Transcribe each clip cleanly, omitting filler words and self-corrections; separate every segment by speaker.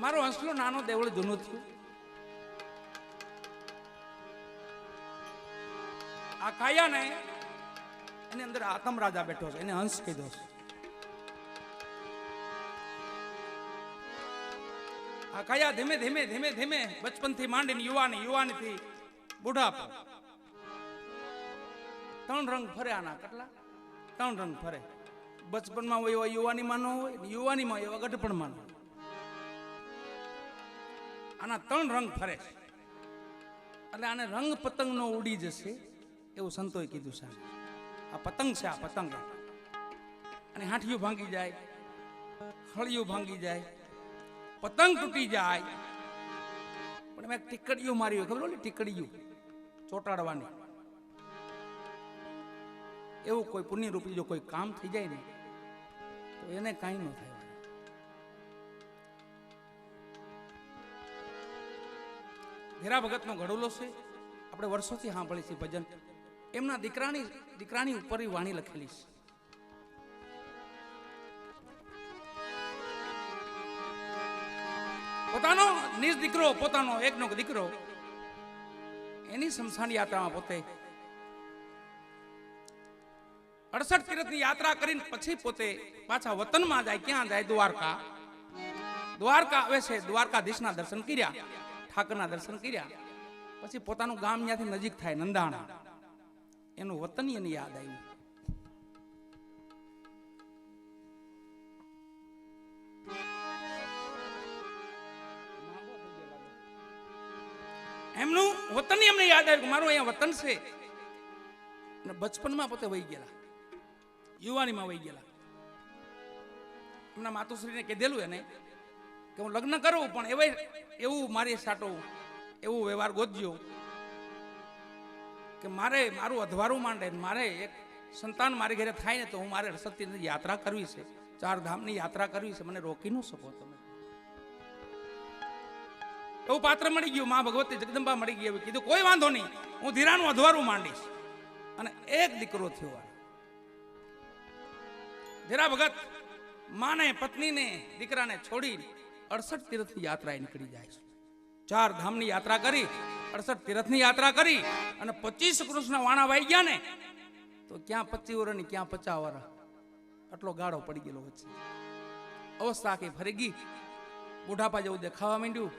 Speaker 1: મારો હંસલો નાનો દેવળ જૂનું થયું. આ કાયા ને એની અંદર આતમ રાજા બેઠો છે, એને હંસ કીધો છે. આ કાયા ધીમે ધીમે ધીમે ધીમે બચપન થી માંડીને યુવાની, યુવાની થી બુઢાપો, 3 રંગ ફરે. આના કેટલા 3 રંગ ફરે. બચપનમાં હોય એવા યુવાનીમાં ન હોય, યુવાનીમાં એવા ગઢપણમાં ન હોય. આના 3 રંગ ફરે છે. એટલે આને રંગ પતંગ નો ઉડી જશે એવું સંતોએ કીધું છે. આ પતંગ છે, આ પતંગ. અને હાંઠિયું ભાંગી જાય, ખળિયું ભાંગી જાય, પતંગ તૂટી જાય, પણ મેં ટીકડીયું મારી હોય, ખબર હોય ટીકડીયું ચોટાડવાની. એવું કોઈ પુણ્ય રૂપી જો કોઈ કામ થઈ જાય ને તો એને કાંઈ ન થાય. ધીરા ભગતનો ઘડોલો છે, આપણે વર્ષોથી સાંભળી છે ભજન. એમના દીકરાની ઉપર વાણી લખેલી છે. પોતાનો નિજ દીકરો, પોતાનો એકનો દીકરો એની શમશાન યાત્રામાં પોતે 68 તીર્થની યાત્રા કરીને પછી પોતે પાછા વતનમાં જાય. ક્યાં જાય? દ્વારકા. દ્વારકા આવે છે, દ્વારકાધીશના દર્શન કર્યા, ઠાકરના દર્શન કર્યા, પછી પોતાનું ગામ ત્યાંથી નજીક થાય નંદાણા. એનું વતન એને યાદ આવ્યું. એમનું વતન એમને યાદ આવ્યું, મારું અહીંયા વતન છે. અને બચપનમાં પોતે વહી ગયેલા, યુવાનીમાં વહી ગયેલા. એમના માતુશ્રીને કીધેલું એને કે હું લગ્ન કરું, પણ એવું મારી સાટો એવું વ્યવહાર ગોતજો કે મારે મારું અધવારું માંડે, મારે એક સંતાન મારી ઘરે થાય ને તો હું મારે સત્યની યાત્રા કરવી છે, 4 ધામની યાત્રા કરવી છે, મને રોકી ન શકો તમે. એવું પાત્ર મળી ગયું, મા ભગવતી જગદંબા મળી ગઈ. એવું કીધું કોઈ વાંધો નહીં, હું ધીરાનું અધવારું માંડીશ. અને એક દીકરો થયો. ધીરા ભગત માને, પત્નીને, દીકરાને છોડી 68 તીર્થની યાત્રાએ નીકળી જાય છે. 4 ધામની યાત્રા કરી, 68 તીર્થની યાત્રા કરી, અને 25 કૃષ્ણ વાણા વાઈ ગયા ને તો ક્યાં 25 વર્ષની, ક્યાં 50 વર્ષ, આટલો ગાળો પડી ગયેલો વચ્ચે. અવસ્થા આખી ફરી ગઈ, બુઢાપા જેવું દેખાવા માંડ્યું,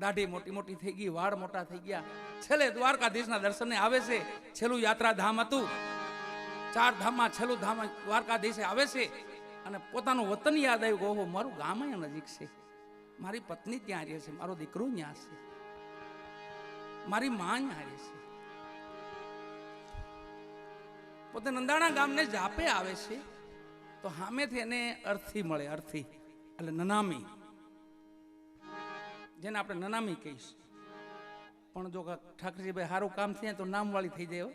Speaker 1: દાઢી મોટી મોટી થઈ ગઈ, વાળ મોટા થઈ ગયા. છેલ્લે દ્વારકાધીશના દર્શને આવે છે. છેલ્લું યાત્રા ધામ હતું, 4 ધામમાં છેલ્લું ધામ દ્વારકાધીશે આવે છે. અને પોતાનું વતન યાદ આવ્યું કે ઓહો, મારું ગામ અહીંયા નજીક છે, મારી પત્ની ત્યાં રહે છે, મારો દીકરો ત્યાં છે, મારી માં ત્યાં રહે છે. પોતે નંદાણા ગામને જાપે આવે છે તો સામેથી એને અર્થી મળે. અર્થી એટલે નનામી, જેને આપણે નનામી કહીશ. પણ જો ઠાકરજીભાઈ સારું કામ થાય તો નામ વાળી થઈ જાય.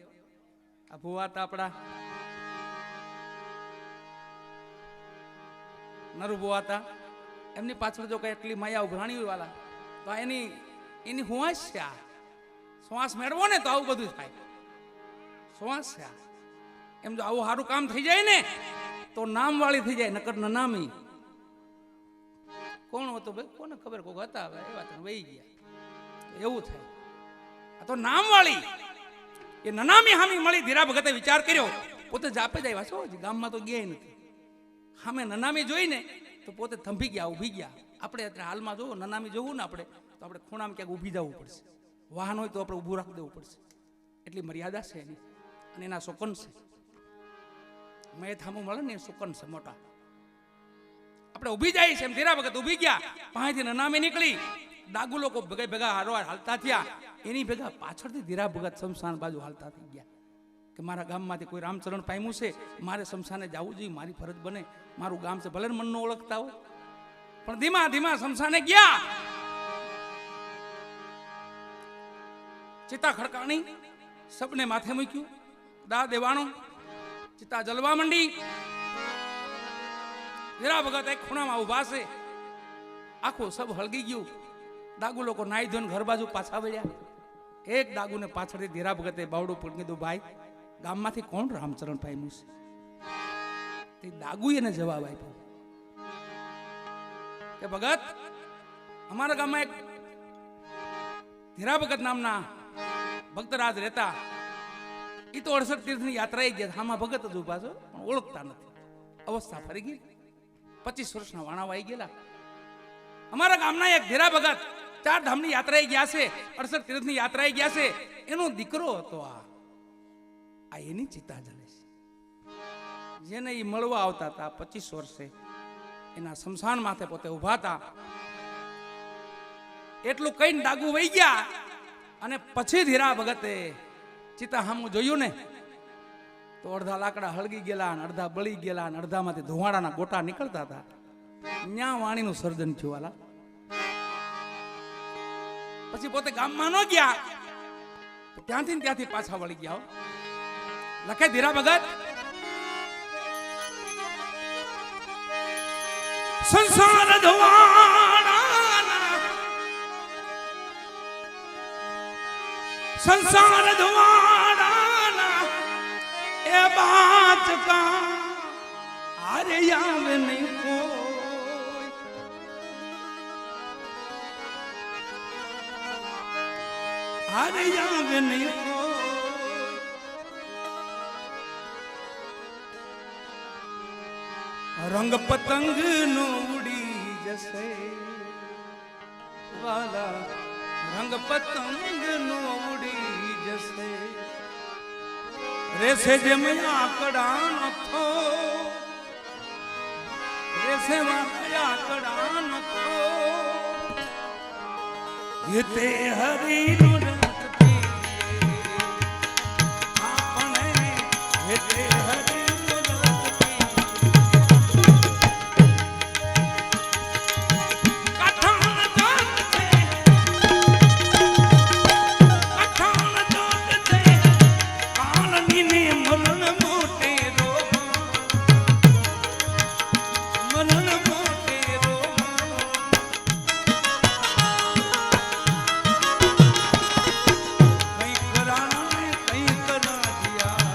Speaker 1: આ ભુવા તો આપણા નરુ ભુવા હતા, એમની પાછળ જો કઈ એટલી માયા ઉઘરાણી વાળા તો એની હુવાસ છે. આ શ્વાસ મેળવો ને તો આવું બધું થાય. શ્વાસ છે એમ. જો આવું સારું કામ થઈ જાય ને તો નામ વાળી થઈ જાય, નકર નનામી. કોણ હતો ભાઈ, કોને ખબર, કોક હતા હવે એવા તો વહી ગયા, એવું થાય. આ તો નામ વાળી, એ નનામી હામી મળી. ધીરા ભગતે વિચાર કર્યો, પોતે જાપે જ આવ્યા છો, ગામમાં તો ગયા નથી. સામે નનામી જોઈને તો પોતે થંભી ગયા, ઊભી ગયા. આપણે અત્યારે હાલમાં જોવો, નનામી જોવું ને આપણે તો આપણે ખૂણામાં ક્યાંક ઊભી જવું પડશે. વાહન હોય તો આપણે ઊભું રાખી દેવું પડશે. એટલી મર્યાદા છે એની. અને એના શોકન છે, મેં થામું મળે ને એ શોકન છે મોટા. આપણે ઊભી જાય છે એમ ધીરા ભગત ઊભી ગયા. પાસેથી નનામી નીકળી, ડાગુ લોકો ભેગા ભેગા હારવાર હાલતા થયા. એની ભેગા પાછળથી ધીરા ભગત શમશાન બાજુ હાલતા થઈ ગયા કે મારા ગામમાંથી કોઈ રામચરણ પામ્યું છે, મારે શમશાને જવું જોઈએ, મારી ફરજ બને, મારું ગામ છે. ભલે મન ન ઓળખતા હોય પણ ધીમા ધીમા શમશાને ગયા. ચિતા ખડકાણી, સબને માથે મૂક્યું, દા દેવાણો, ચિતા જલવા માંડી. ધીરા ભગત એક ખૂણામાં ઉભા છે, આખું સબ હળગી ગયું. ડાગુ લોકો નાઈ ધોઈને ઘર બાજુ પાછા વળ્યા. એક ડાગુને પાછળથી ધીરા ભગતે બાવડું પણ કીધું, ભાઈ ગામમાંથી કોણ રામચરણ પામ્યું છે? તે ડાગુ એને જવાબ આપ્યો કે ભગત અમારા ગામમાં એક ધીરા ભગત નામના ભક્તરાજ રહેતા. એ તો 68 તીર્થની યાત્રાએ ગયા. આમાં ભગત જ ઉભા છો પણ ઓળખતા નથી. અવસ્થા ફરી ગઈ. 25 વર્ષના વાણાવા આવી ગયેલા. અમારા ગામના એક ધીરા ભગત 4 ધામની યાત્રાએ ગયા છે, 68 તીર્થની યાત્રાએ ગયા છે. એનો દીકરો હતો. આ એની ચિતા જલે છે. જેને એ મળવા આવતા હતા 25 વર્ષે એના શમશાન માથે પોતે ઉભા હતા. એટલું કઈ ડાગુ વહી ગયા. અને પછી ધીરા ભગતે ચિતા સામું જોયું ને તો અડધા લાકડા હળગી ગયેલા, અડધા બળી ગયેલા, અડધામાંથી ધુવાડાના ગોટા નીકળતા હતા. ન્યા વાણીનું સર્જન થયું વાલા. પછી પોતે ગામમાં ન ગયા તો ત્યાંથી પાછા વળી ગયા. લખે ધીરા ભગત, સંસાર ધુવાડાના, સંસાર ધુવાડાના એ બાત કા આરે આવે નહીં કોઈ. આરે આવે નહીં કોઈ. રંગ પતંગ નો ઉડી જશે વાલા, રંગ પતંગ નો ઉડી જશે. રેસે જેમ આકડા થો, રેસે આકડા થો. યતે હરી નો રખતી આપણે, યતે હરી નો રખતી. કઠણ જોત છે, કઠણ જોત છે. કાળની ને મરણ મોટે રો, મરણ મોટે રો. કઈ કરા ને કઈ કરા દિયા,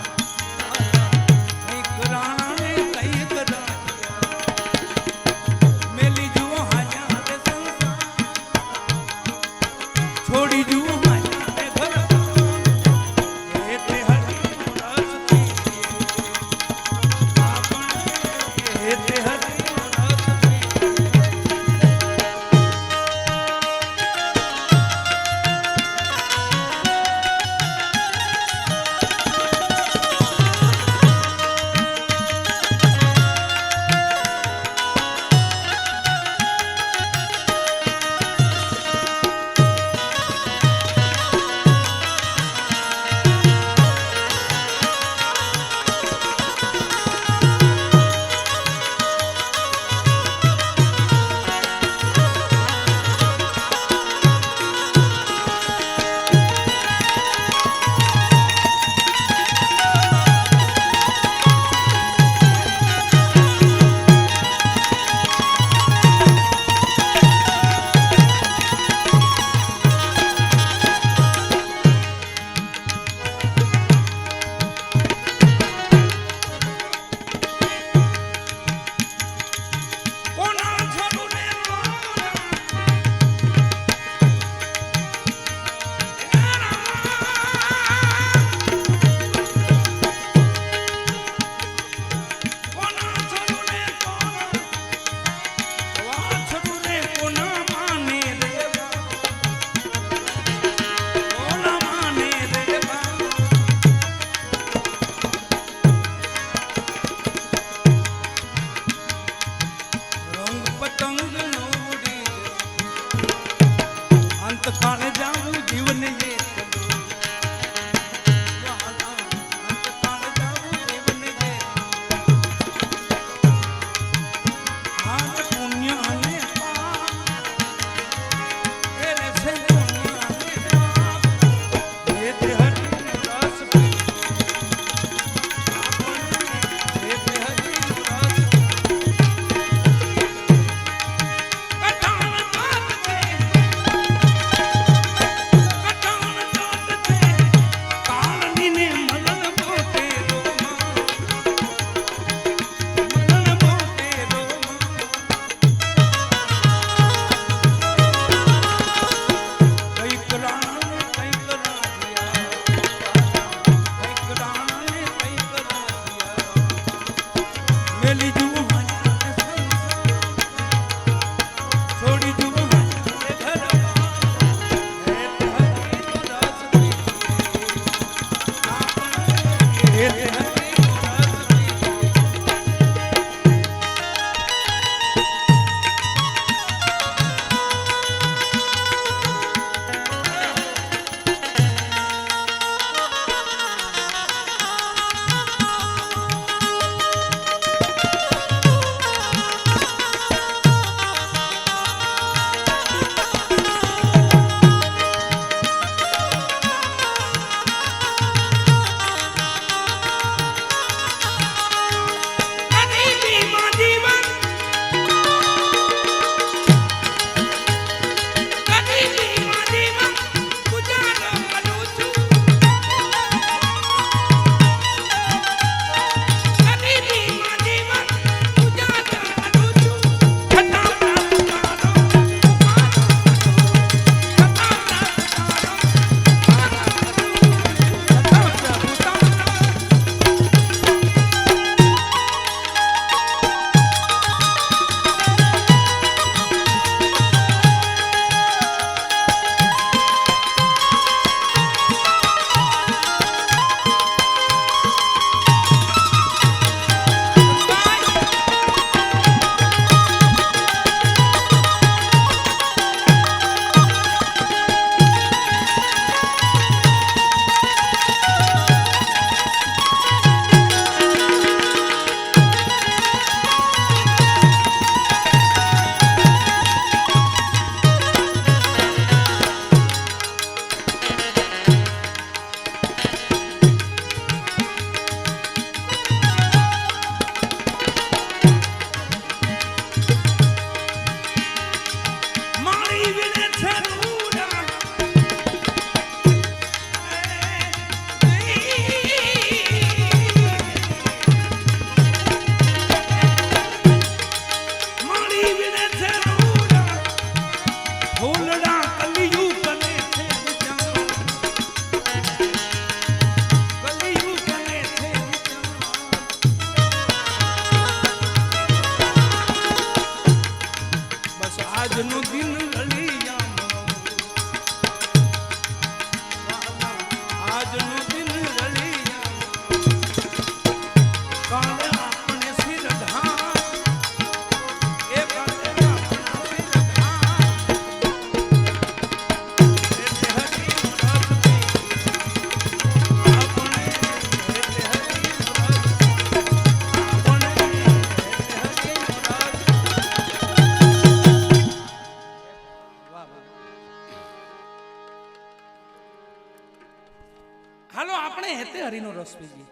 Speaker 1: હાલો આપણે હેતે હરિનો રસ પીજીએ.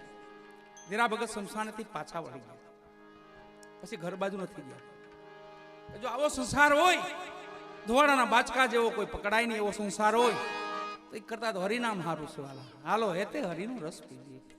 Speaker 1: ધીરા ભગત શમશાનેથી પાછા વળી ગયા, પછી ઘર બાજુ નથી ગયા. જો આવો સંસાર હોય, ધોવાડાના બાચકા જેવો કોઈ પકડાય નહીં એવો સંસાર હોય, તો એ કરતા તો હરિનામ હારું છે વાલા. હાલો હેતે હરિનો રસ પીજીએ.